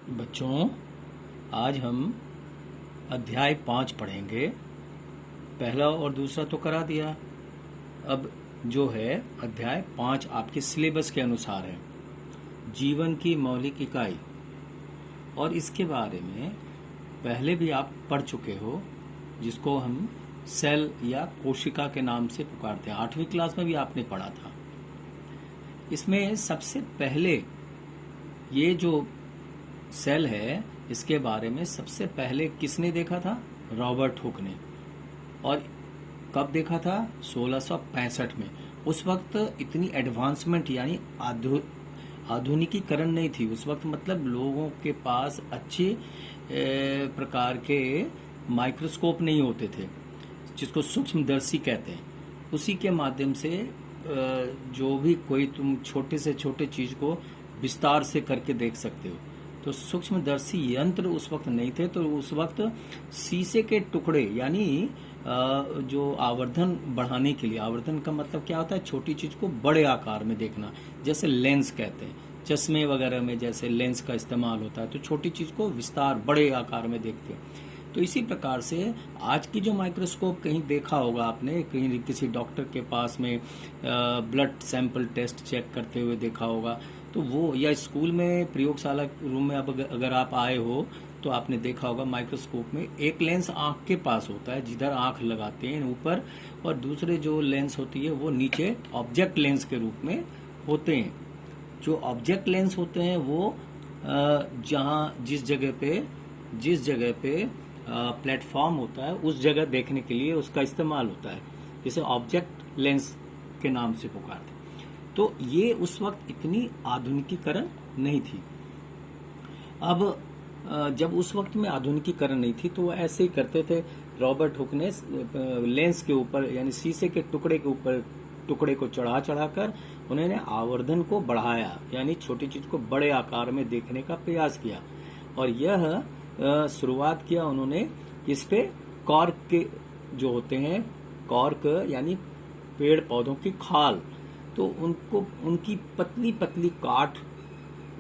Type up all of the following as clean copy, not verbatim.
बच्चों, आज हम अध्याय 5 पढ़ेंगे। पहला और दूसरा तो करा दिया। अब जो है अध्याय 5 आपके सिलेबस के अनुसार है, जीवन की मौलिक इकाई। और इसके बारे में पहले भी आप पढ़ चुके हो, जिसको हम सेल या कोशिका के नाम से पुकारते हैं। 8वीं क्लास में भी आपने पढ़ा था। इसमें सबसे पहले ये जो सेल है, इसके बारे में सबसे पहले किसने देखा था? रॉबर्ट हुक ने। और कब देखा था? 1665 में। उस वक्त इतनी एडवांसमेंट यानी आधुनिकीकरण नहीं थी उस वक्त। मतलब लोगों के पास अच्छे प्रकार के माइक्रोस्कोप नहीं होते थे, जिसको सूक्ष्मदर्शी कहते हैं। उसी के माध्यम से जो भी कोई तुम छोटे से छोटे चीज को विस्तार से करके देख सकते हो। तो सूक्ष्मदर्शी यंत्र उस वक्त नहीं थे। तो उस वक्त शीशे के टुकड़े यानी जो आवर्धन बढ़ाने के लिए, आवर्धन का मतलब क्या होता है? छोटी चीज को बड़े आकार में देखना, जैसे लेंस कहते हैं। चश्मे वगैरह में जैसे लेंस का इस्तेमाल होता है, तो छोटी चीज को विस्तार बड़े आकार में देखते हैं। तो इसी प्रकार से आज की जो माइक्रोस्कोप कहीं देखा होगा आपने, कहीं किसी डॉक्टर के पास में ब्लड सैंपल टेस्ट चेक करते हुए देखा होगा, तो वो, या स्कूल में प्रयोगशाला रूम में अब अगर आप आए हो तो आपने देखा होगा माइक्रोस्कोप में एक लेंस आंख के पास होता है, जिधर आंख लगाते हैं ऊपर, और दूसरे जो लेंस होती है वो नीचे ऑब्जेक्ट लेंस के रूप में होते हैं। जो ऑब्जेक्ट लेंस होते हैं वो जिस जगह पे प्लेटफॉर्म होता है, उस जगह देखने के लिए उसका इस्तेमाल होता है, जिसे ऑब्जेक्ट लेंस के नाम से पुकारते हैं। तो ये उस वक्त इतनी आधुनिकीकरण नहीं थी। अब जब उस वक्त में आधुनिकीकरण नहीं थी तो वो ऐसे ही करते थे। रॉबर्ट हुक ने लेंस के ऊपर यानी शीशे के टुकड़े के ऊपर टुकड़े को चढ़ा कर उन्होंने आवर्धन को बढ़ाया, यानी छोटी चीज को बड़े आकार में देखने का प्रयास किया। और यह शुरुआत किया उन्होंने इस पे कॉर्क के जो होते हैं, कॉर्क यानी पेड़ पौधों की खाल, तो उनको उनकी पतली पतली काट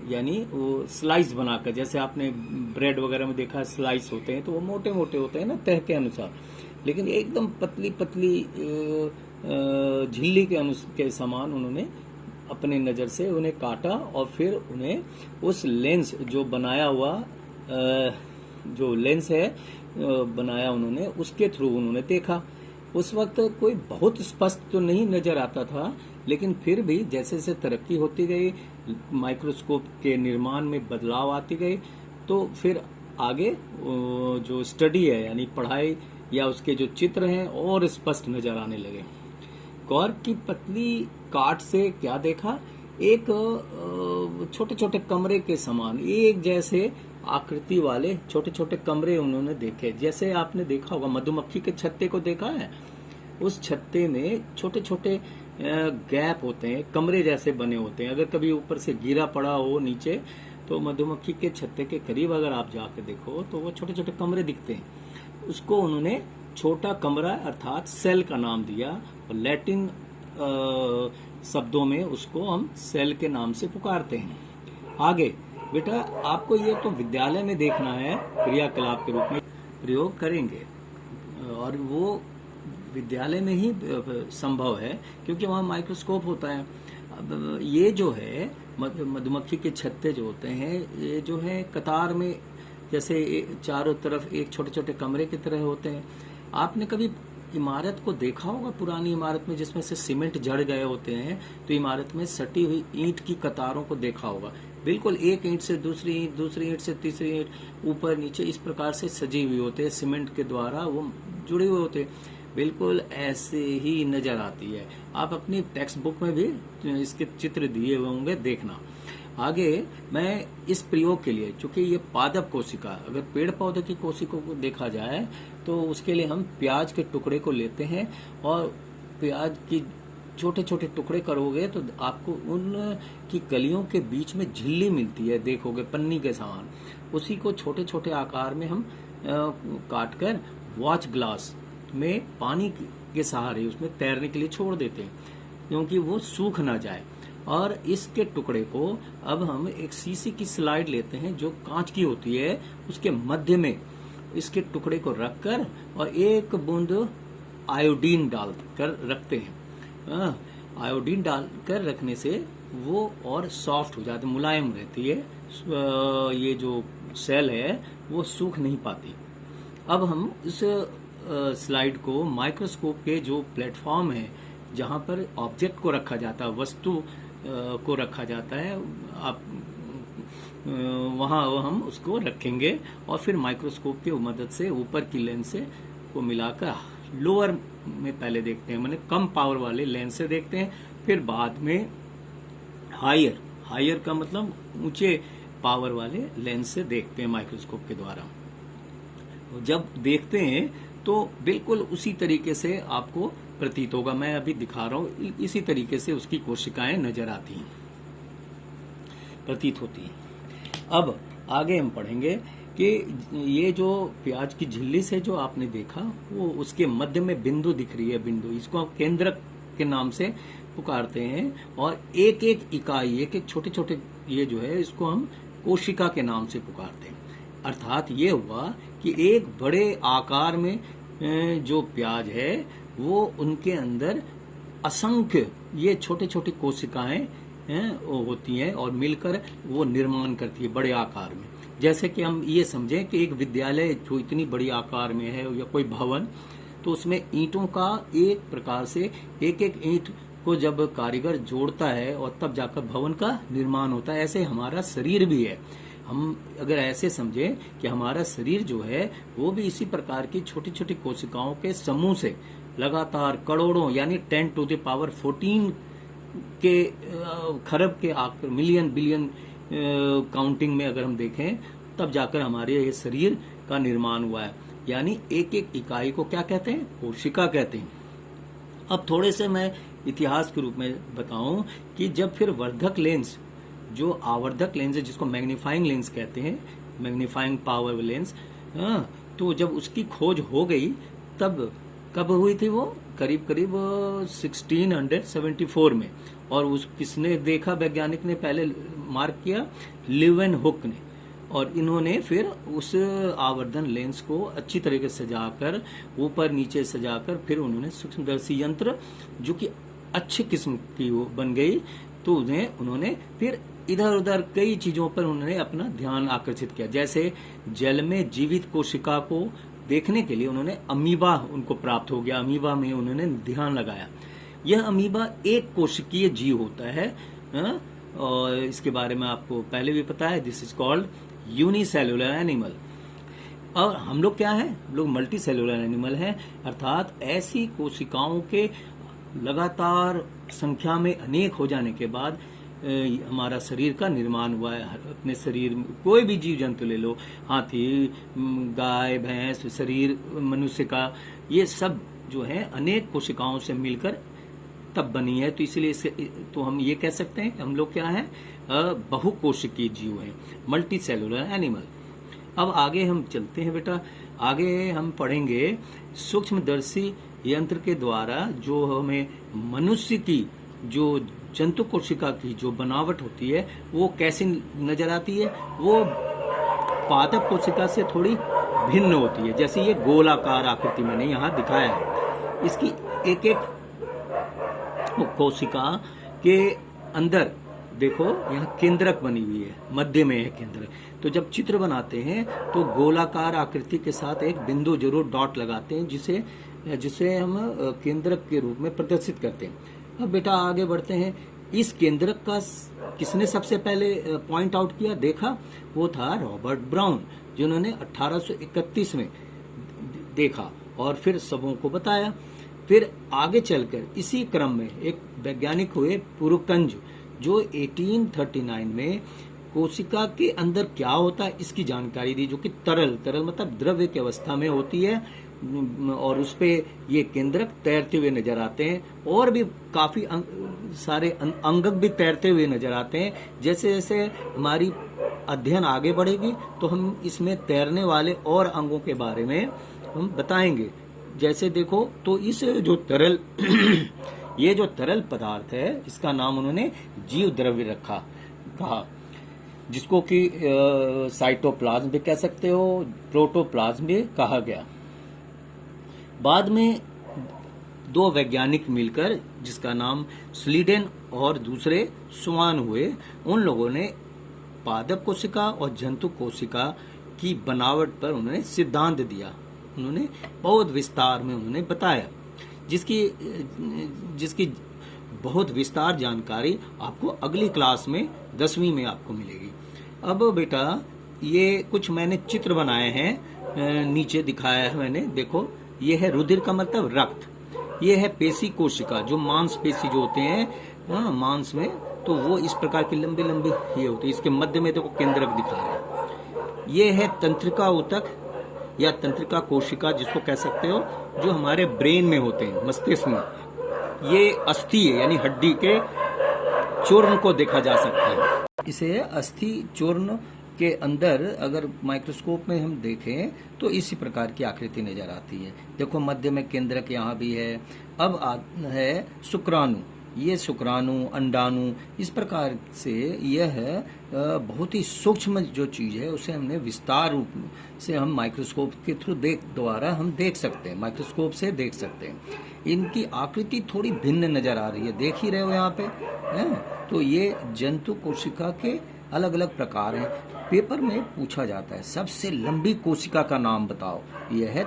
यानी वो स्लाइस बनाकर, जैसे आपने ब्रेड वगैरह में देखा स्लाइस होते हैं तो वो मोटे मोटे होते हैं ना तह के अनुसार, लेकिन एकदम पतली पतली झिल्ली के समान उन्होंने अपने नजर से उन्हें काटा। और फिर उन्हें उस लेंस जो बनाया हुआ जो लेंस है बनाया उन्होंने, उसके थ्रू उन्होंने देखा। उस वक्त कोई बहुत स्पष्ट तो नहीं नजर आता था, लेकिन फिर भी जैसे जैसे तरक्की होती गई, माइक्रोस्कोप के निर्माण में बदलाव आते गए, तो फिर आगे जो स्टडी है यानी पढ़ाई या उसके जो चित्र हैं और स्पष्ट नजर आने लगे। कॉर्क की पतली काट से क्या देखा? एक छोटे छोटे कमरे के समान एक जैसे आकृति वाले छोटे छोटे कमरे उन्होंने देखे। जैसे आपने देखा होगा मधुमक्खी के छत्ते को देखा है, उस छत्ते में छोटे छोटे गैप होते हैं, कमरे जैसे बने होते हैं। अगर कभी ऊपर से गिरा पड़ा हो नीचे, तो मधुमक्खी के छत्ते के करीब अगर आप जाकर देखो तो वो छोटे छोटे कमरे दिखते हैं। उसको उन्होंने छोटा कमरा अर्थात सेल का नाम दिया, और लैटिन शब्दों में उसको हम सेल के नाम से पुकारते हैं। आगे बेटा, आपको ये तो विद्यालय में देखना है, क्रियाकलाप के रूप में प्रयोग करेंगे, और वो विद्यालय में ही संभव है क्योंकि वहाँ माइक्रोस्कोप होता है। अब ये जो है मधुमक्खी के छत्ते जो होते हैं, ये जो है कतार में जैसे चारों तरफ एक छोटे छोटे कमरे की तरह होते हैं। आपने कभी इमारत को देखा होगा, पुरानी इमारत में जिसमें से सीमेंट जड़ गए होते हैं, तो इमारत में सटी हुई ईंट की कतारों को देखा होगा। बिल्कुल एक ईंट से दूसरी ईंट, दूसरी ईंट से तीसरी ईंट, ऊपर नीचे इस प्रकार से सजी हुई होते हैं, सीमेंट के द्वारा वो जुड़े हुए होते हैं। बिल्कुल ऐसे ही नजर आती है। आप अपनी टेक्स्ट बुक में भी इसके चित्र दिए हुए होंगे, देखना। आगे मैं इस प्रयोग के लिए, चूंकि ये पादप कोशिका, अगर पेड़ पौधे की कोशिका को देखा जाए तो उसके लिए हम प्याज के टुकड़े को लेते हैं, और प्याज की छोटे छोटे टुकड़े करोगे तो आपको उन की कलियों के बीच में झिल्ली मिलती है, देखोगे पन्नी के समान। उसी को छोटे छोटे आकार में हम काट कर वॉच ग्लास में पानी के सहारे उसमें तैरने के लिए छोड़ देते हैं, क्योंकि वो सूख ना जाए। और इसके टुकड़े को अब हम एक शीशे की स्लाइड लेते हैं जो कांच की होती है, उसके मध्य में इसके टुकड़े को रखकर और एक बूंद आयोडीन डालकर रखते हैं। आयोडीन डालकर रखने से वो और सॉफ्ट हो जाती है, मुलायम रहती है। ये जो सेल है वो सूख नहीं पाती। अब हम इस स्लाइड को माइक्रोस्कोप के जो प्लेटफॉर्म है जहां पर ऑब्जेक्ट को रखा जाता है, वस्तु को रखा जाता है, आप वहां हम उसको रखेंगे और फिर माइक्रोस्कोप की मदद से ऊपर की लेंस से को मिलाकर लोअर में पहले देखते हैं, माने कम पावर वाले लेंस से देखते हैं, फिर बाद में हायर का मतलब ऊंचे पावर वाले लेंस से देखते हैं माइक्रोस्कोप के द्वारा। जब देखते हैं तो बिल्कुल उसी तरीके से आपको प्रतीत होगा, मैं अभी दिखा रहा हूं, इसी तरीके से उसकी कोशिकाएं नजर आती हैं, प्रतीत होती हैं। अब आगे हम पढ़ेंगे कि ये जो प्याज की झिल्ली से जो आपने देखा वो उसके मध्य में बिंदु दिख रही है, बिंदु, इसको हम केंद्रक के नाम से पुकारते हैं। और एक एक इकाई, एक एक छोटे छोटे ये जो है इसको हम कोशिका के नाम से पुकारते हैं। अर्थात ये हुआ कि एक बड़े आकार में जो प्याज है वो उनके अंदर असंख्य ये छोटे छोटे कोशिकाएं वो होती हैं और मिलकर वो निर्माण करती है बड़े आकार में। जैसे कि हम ये समझें कि एक विद्यालय जो इतनी बड़ी आकार में है या कोई भवन, तो उसमें ईंटों का एक प्रकार से एक एक ईंट को जब कारीगर जोड़ता है और तब जाकर भवन का निर्माण होता है, ऐसे हमारा शरीर भी है। हम अगर ऐसे समझें कि हमारा शरीर जो है वो भी इसी प्रकार की छोटी छोटी कोशिकाओं के समूह से लगातार करोड़ों यानी 10 to the power 14 के खरब के आकर मिलियन बिलियन काउंटिंग में अगर हम देखें तब जाकर हमारे ये शरीर का निर्माण हुआ है। यानी एक एक इकाई को क्या कहते हैं? कोशिका कहते हैं। अब थोड़े से मैं इतिहास के रूप में बताऊं कि जब फिर वर्धक लेंस, जो आवर्धक लेंस है जिसको मैग्नीफाइंग लेंस कहते हैं, मैग्नीफाइंग पावर लेंस, तो जब उसकी खोज हो गई तब कब हुई थी वो? करीब करीब 1674 में। और उस किसने देखा? वैज्ञानिक ने पहले मार्क किया, लीवेनहुक ने। और इन्होंने फिर उस आवर्धन लेंस को अच्छी तरीके से सजाकर, ऊपर नीचे सजाकर, फिर उन्होंने सूक्ष्मदर्शी यंत्र जो कि अच्छी किस्म की वो बन गई, तो उन्होंने फिर इधर उधर कई चीजों पर उन्होंने अपना ध्यान आकर्षित किया। जैसे जल में जीवित कोशिका को देखने के लिए उन्होंने अमीबा उनको प्राप्त हो गया, अमीबा में उन्होंने ध्यान लगाया। यह अमीबा एक कोशिकीय जीव होता है, और इसके बारे में आपको पहले भी पता है। This is called unicellular animal. और हम लोग क्या है? हम लोग मल्टी सेलुलर एनिमल हैं, अर्थात ऐसी कोशिकाओं के लगातार संख्या में अनेक हो जाने के बाद हमारा शरीर का निर्माण हुआ है। अपने शरीर में कोई भी जीव जंतु ले लो, हाथी, गाय, भैंस, शरीर मनुष्य का, ये सब जो है अनेक कोशिकाओं से मिलकर तब बनी है। तो इसलिए तो हम ये कह सकते हैं कि हम लोग क्या है? बहुकोशिकीय जीव हैं, मल्टी सेलुलर एनिमल। अब आगे हम चलते हैं बेटा, आगे हम पढ़ेंगे सूक्ष्मदर्शी यंत्र के द्वारा जो हमें मनुष्य की जो जंतु कोशिका की जो बनावट होती है वो कैसी नजर आती है। वो पादप कोशिका से थोड़ी भिन्न होती है। जैसे ये गोलाकार आकृति मैंने यहाँ दिखाया है, इसकी एक एक कोशिका के अंदर देखो यहाँ केंद्रक बनी हुई है, मध्य में है केंद्रक। तो जब चित्र बनाते हैं तो गोलाकार आकृति के साथ एक बिंदु जरूर डॉट लगाते हैं, जिसे हम केंद्रक के रूप में प्रदर्शित करते हैं। अब बेटा आगे बढ़ते हैं। इस केंद्रक का किसने सबसे पहले पॉइंट आउट किया, देखा? वो था रॉबर्ट ब्राउन, जिन्होंने 1831 में देखा और फिर सबों को बताया। फिर आगे चलकर इसी क्रम में एक वैज्ञानिक हुए पुरकंज, जो 1839 में कोशिका के अंदर क्या होता है इसकी जानकारी दी, जो कि तरल मतलब द्रव्य की अवस्था में होती है, और उस पे ये केंद्रक तैरते हुए नजर आते हैं। और भी काफी सारे अंगक भी तैरते हुए नजर आते हैं। जैसे जैसे हमारी अध्ययन आगे बढ़ेगी तो हम इसमें तैरने वाले और अंगों के बारे में हम बताएंगे। जैसे देखो तो इस जो तरल ये जो तरल पदार्थ है इसका नाम उन्होंने जीव द्रव्य रखा कहा, जिसको कि साइटोप्लाज्म भी कह सकते हो, प्रोटोप्लाज्म भी कहा गया। बाद में दो वैज्ञानिक मिलकर, जिसका नाम स्लीडेन और दूसरे स्वान हुए, उन लोगों ने पादप कोशिका और जंतु कोशिका की बनावट पर उन्होंने सिद्धांत दिया। उन्होंने बहुत विस्तार में उन्होंने बताया, जिसकी जिसकी बहुत विस्तार जानकारी आपको अगली क्लास में 10वीं में आपको मिलेगी। अब बेटा ये कुछ मैंने चित्र बनाए हैं, नीचे दिखाया है मैंने, देखो ये है रुधिर का मतलब रक्त, ये है पेशी कोशिका, जो मांस पेशी जो होते हैं मांस में, तो वो इस प्रकार की लंबी लंबी ये होती है। इसके मध्य में देखो केंद्रक दिखा रहा है। ये है तंत्रिका ऊतक या तंत्रिका कोशिका, जिसको कह सकते हो, जो हमारे ब्रेन में होते हैं, मस्तिष्क में। ये अस्थि है, यानी हड्डी के चूर्ण को देखा जा सकता है। इसे अस्थि चूर्ण के अंदर अगर माइक्रोस्कोप में हम देखें तो इसी प्रकार की आकृति नजर आती है। देखो मध्य में केंद्रक यहाँ भी है। अब है शुक्राणु, ये शुक्राणु, अंडाणु, इस प्रकार से यह बहुत ही सूक्ष्म जो चीज है उसे हमने विस्तार रूप से हम माइक्रोस्कोप के थ्रू द्वारा हम देख सकते हैं, माइक्रोस्कोप से देख सकते हैं। इनकी आकृति थोड़ी भिन्न नजर आ रही है, देख ही रहे हो यहाँ पे है? तो ये जंतु कोशिका के अलग अलग प्रकार हैं। पेपर में पूछा जाता है सबसे लंबी कोशिका का नाम बताओ, यह है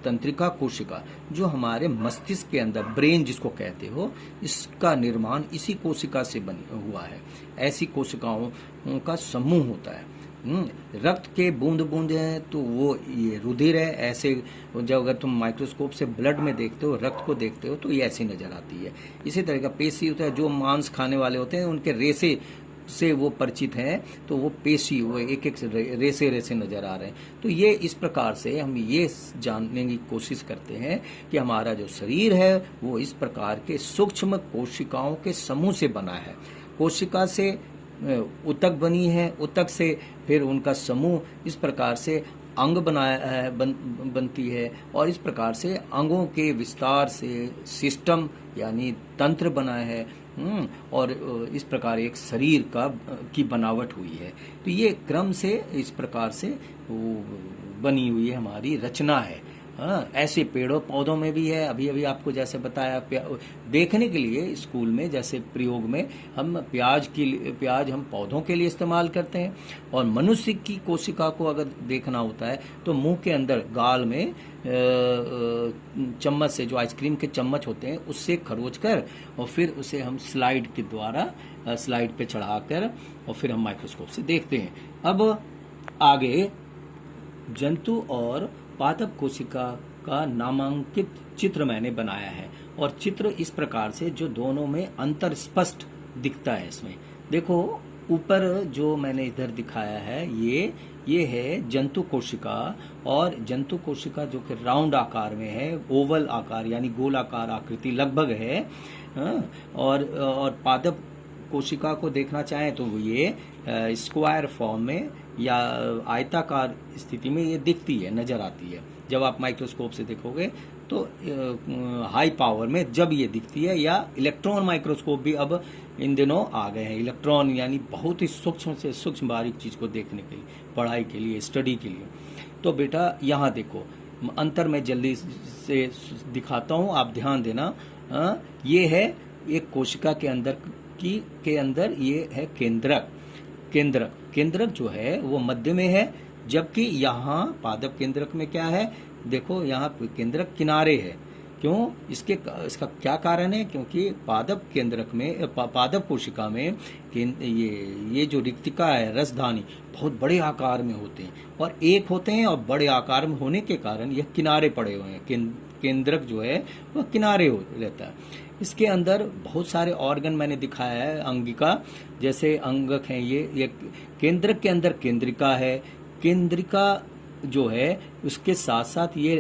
तंत्रिका कोशिका, जो हमारे मस्तिष्क के अंदर, ब्रेन जिसको कहते हो, इसका निर्माण इसी कोशिका से हुआ है। ऐसी कोशिकाओं का समूह होता है। रक्त के बूंद बूंद हैं तो वो ये रुधिर है। ऐसे जब अगर तुम माइक्रोस्कोप से ब्लड में देखते हो, रक्त को देखते हो, तो ये ऐसी नजर आती है। इसी तरह का पेशी होता है, जो मांस खाने वाले होते हैं उनके रेसे से वो परिचित हैं, तो वो पेशी, वो एक एक रेसे रेसे नजर आ रहे हैं। तो ये इस प्रकार से हम ये जानने की कोशिश करते हैं कि हमारा जो शरीर है वो इस प्रकार के सूक्ष्म कोशिकाओं के समूह से बना है। कोशिका से ऊतक बनी है, ऊतक से फिर उनका समूह, इस प्रकार से अंग बनती है, और इस प्रकार से अंगों के विस्तार से सिस्टम यानी तंत्र बना है, और इस प्रकार एक शरीर की बनावट हुई है। तो ये क्रम से इस प्रकार से बनी हुई है हमारी रचना है। ऐसे पेड़ों पौधों में भी है। अभी अभी आपको जैसे बताया, देखने के लिए स्कूल में जैसे प्रयोग में हम प्याज हम पौधों के लिए इस्तेमाल करते हैं, और मनुष्य की कोशिका को अगर देखना होता है तो मुंह के अंदर गाल में चम्मच से, जो आइसक्रीम के चम्मच होते हैं, उससे खरोच कर और फिर उसे हम स्लाइड के द्वारा स्लाइड पे चढ़ाकर और फिर हम माइक्रोस्कोप से देखते हैं। अब आगे जंतु और पादप कोशिका का नामांकित चित्र मैंने बनाया है, और चित्र इस प्रकार से जो दोनों में अंतर स्पष्ट दिखता है। इसमें देखो ऊपर जो मैंने इधर दिखाया है ये है जंतु कोशिका, और जंतु कोशिका जो कि राउंड आकार में है, ओवल आकार यानी गोलाकार आकृति लगभग है। और पादप कोशिका को देखना चाहें तो ये स्क्वायर फॉर्म में या आयताकार स्थिति में ये दिखती है, नजर आती है। जब आप माइक्रोस्कोप से देखोगे तो हाई पावर में जब ये दिखती है, या इलेक्ट्रॉन माइक्रोस्कोप भी अब इन दिनों आ गए हैं। इलेक्ट्रॉन यानी बहुत ही सूक्ष्म से सूक्ष्म बारीक चीज को देखने के लिए, पढ़ाई के लिए, स्टडी के लिए। तो बेटा यहाँ देखो अंतर मैं जल्दी से दिखाता हूँ, आप ध्यान देना। ये है एक कोशिका के अंदर ये है केंद्रक जो है वो मध्य में है, जबकि यहाँ पादप केंद्रक में क्या है, देखो यहाँ केंद्रक किनारे है। क्यों? इसका क्या कारण है? क्योंकि पादप केंद्रक में, पादप कोशिका में ये जो रिक्तिका है, रसधानी, बहुत बड़े आकार में होते हैं, और एक होते हैं, और बड़े आकार में होने के कारण यह किनारे पड़े हुए हैं। केंद्रक जो है वह किनारे रहता है। इसके अंदर बहुत सारे ऑर्गन मैंने दिखाया है, अंगिका जैसे अंगक हैं। ये केंद्रक के अंदर केंद्रिका है। केंद्रिका जो है उसके साथ साथ ये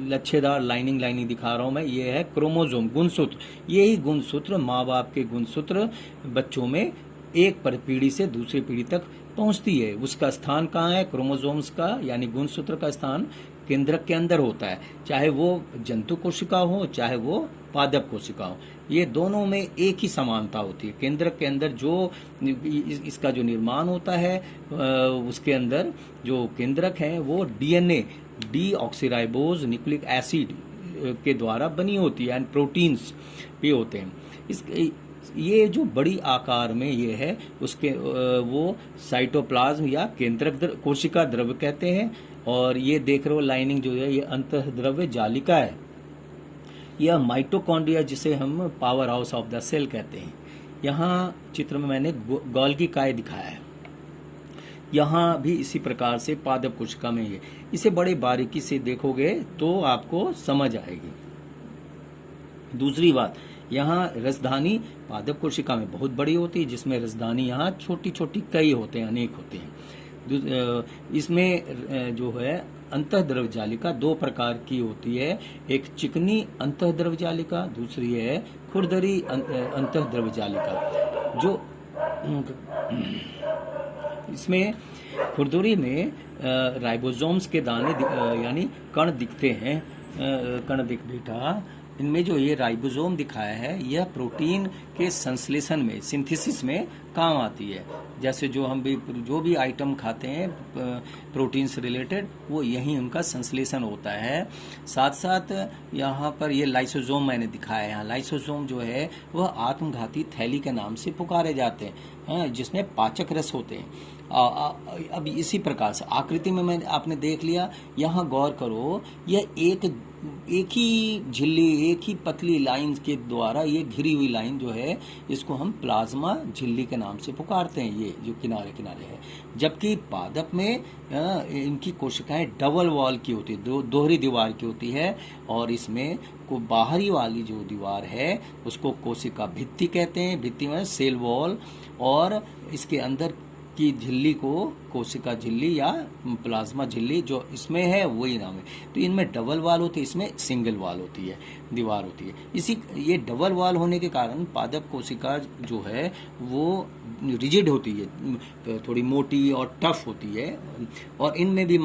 लच्छेदार लाइनिंग दिखा रहा हूं मैं, ये है क्रोमोसोम, गुणसूत्र। यही गुणसूत्र, माँ बाप के गुणसूत्र बच्चों में एक पीढ़ी से दूसरी पीढ़ी तक पहुंचती है। उसका स्थान कहाँ है? क्रोमोसोम्स का यानी गुणसूत्र का स्थान केंद्रक के अंदर होता है, चाहे वो जंतु कोशिका हो चाहे वो पादप कोशिकाओं, ये दोनों में एक ही समानता होती है। केंद्रक के अंदर जो इसका जो निर्माण होता है उसके अंदर जो केंद्रक है वो डीएनए डीऑक्सीराइबोज न्यूक्लिक एसिड के द्वारा बनी होती है एंड प्रोटीन्स भी होते हैं। इस ये जो बड़ी आकार में ये है उसके वो साइटोप्लाज्म या केंद्रक कोशिका द्रव्य कहते हैं। और ये देख रहे हो लाइनिंग जो है ये अंतःद्रव्य जालिका है। यह माइटोकॉन्ड्रिया जिसे हम power house of the cell कहते हैं। यहाँ चित्र में मैंने गोल्गी काय दिखाया है। यहाँ भी इसी प्रकार से पादप कोशिका में ये, इसे बड़े बारीकी से देखोगे तो आपको समझ आएगी। दूसरी बात, यहाँ रसधानी पादप कोशिका में बहुत बड़ी होती है, जिसमें रसधानी यहाँ छोटी छोटी कई होते हैं, अनेक होते हैं। इसमें जो है अंतःद्रव्य जालिका दो प्रकार की होती है, एक चिकनी अंतःद्रव्य जालिका, दूसरी है खुरदरी अंतःद्रव्य जालिका। जो इसमें खुरदरी में राइबोसोम्स के दाने यानी कण दिखते हैं, कण दिख बेटा। इनमें जो ये राइबोसोम दिखाया है यह प्रोटीन के संश्लेषण में, सिंथेसिस में काम आती है। जैसे जो हम भी जो भी आइटम खाते हैं प्रोटीन से रिलेटेड, वो यही उनका संश्लेषण होता है। साथ साथ यहाँ पर ये लाइसोसोम मैंने दिखाया है। यहाँ लाइसोसोम जो है वह आत्मघाती थैली के नाम से पुकारे जाते हैं, जिसमें पाचक रस होते हैं। अब इसी प्रकार से आकृति में मैंने आपने देख लिया। यहाँ गौर करो, यह एक ही झिल्ली, एक ही पतली लाइन के द्वारा ये घिरी हुई लाइन जो है इसको हम प्लाज्मा झिल्ली के नाम से पुकारते हैं, ये जो किनारे किनारे है। जबकि पादप में इनकी कोशिकाएं डबल वॉल की होती है, दोहरी दीवार की होती है। और इसमें को बाहरी वाली जो दीवार है उसको कोशिका भित्ति कहते हैं, भित्ति में सेल वॉल, और इसके अंदर की झिल्ली को कोशिका झिल्ली या प्लाज्मा झिल्ली जो इसमें है वही नाम है। तो इनमें डबल वॉल होती है, इसमें सिंगल वॉल होती है, दीवार होती है। इसी ये डबल वॉल होने के कारण पादप कोशिका जो है वो रिजिड होती है, थोड़ी मोटी और टफ होती है। और इनमें भी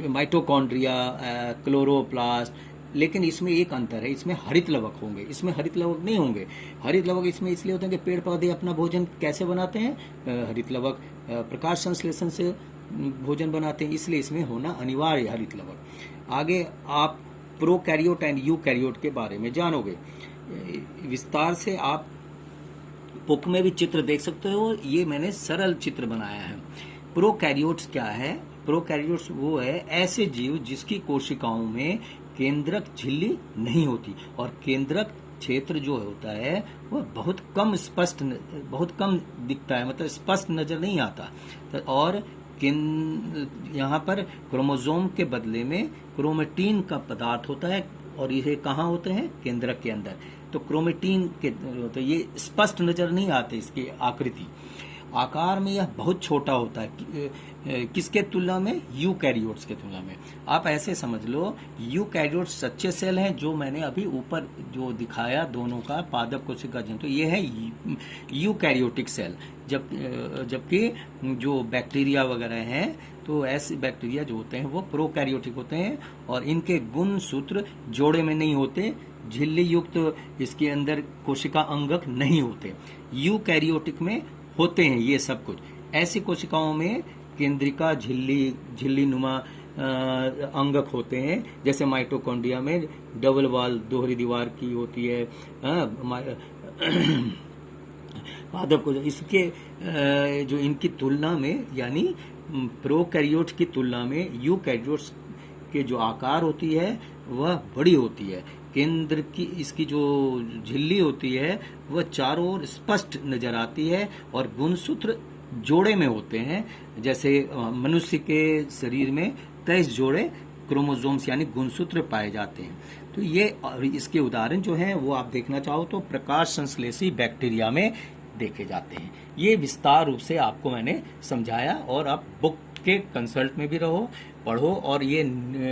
माइटोकॉन्ड्रिया, क्लोरोप्लास्ट, लेकिन इसमें एक अंतर है, इसमें हरित लवक होंगे, इसमें हरित लवक नहीं होंगे। हरित लवक इसमें इसलिए होते हैं कि पेड़ पौधे अपना भोजन कैसे बनाते हैं, हरित लवक प्रकाश संश्लेषण से भोजन बनाते हैं, इसलिए इसमें होना अनिवार्य है हरित लवक। आगे आप प्रोकैरियोट एंड यूकैरियोट के बारे में जानोगे विस्तार से। आप बुक में भी चित्र देख सकते हो, ये मैंने सरल चित्र बनाया है। प्रोकैरियोट्स क्या है? प्रोकैरियोट्स वो है ऐसे जीव जिसकी कोशिकाओं में केंद्रक झिल्ली नहीं होती, और केंद्रक क्षेत्र जो होता है वह बहुत कम दिखता है, मतलब स्पष्ट नजर नहीं आता। और यहाँ पर क्रोमोसोम के बदले में क्रोमेटिन का पदार्थ होता है, और ये कहाँ होते हैं? केंद्रक के अंदर। तो क्रोमेटिन के तो ये स्पष्ट नजर नहीं आते, इसकी आकृति। आकार में यह बहुत छोटा होता है, किसके तुलना में? यूकैरियोट्स के तुलना में। आप ऐसे समझ लो, यूकैरियोट्स सच्चे सेल हैं, जो मैंने अभी ऊपर जो दिखाया दोनों का पादप कोशिका जंतु, तो ये है यूकैरियोटिक सेल। जबकि जो बैक्टीरिया वगैरह हैं, तो ऐसे बैक्टीरिया जो होते हैं वो प्रोकैरियोटिक होते हैं, और इनके गुण सूत्र जोड़े में नहीं होते, झिल्ली युक्त इसके अंदर कोशिका अंगक नहीं होते। यूकैरियोटिक में होते हैं ये सब कुछ। ऐसी कोशिकाओं में केंद्रिका झिल्ली नुमा अंगक होते हैं, जैसे माइटोकॉन्ड्रिया में डबल वॉल दोहरी दीवार की होती है। पादप को इसके जो इनकी तुलना में, यानी प्रोकैरियोट्स की तुलना में यूकैरियोट्स के जो आकार होती है वह बड़ी होती है। केंद्र की इसकी जो झिल्ली होती है वह चारों ओर स्पष्ट नजर आती है, और गुणसूत्र जोड़े में होते हैं। जैसे मनुष्य के शरीर में 23 जोड़े क्रोमोसोम्स यानी गुणसूत्र पाए जाते हैं। तो ये इसके उदाहरण जो हैं वो आप देखना चाहो तो प्रकाश संश्लेषी बैक्टीरिया में देखे जाते हैं। ये विस्तार रूप से आपको मैंने समझाया, और आप बुक के कंसल्ट में भी रहो, पढ़ो, और ये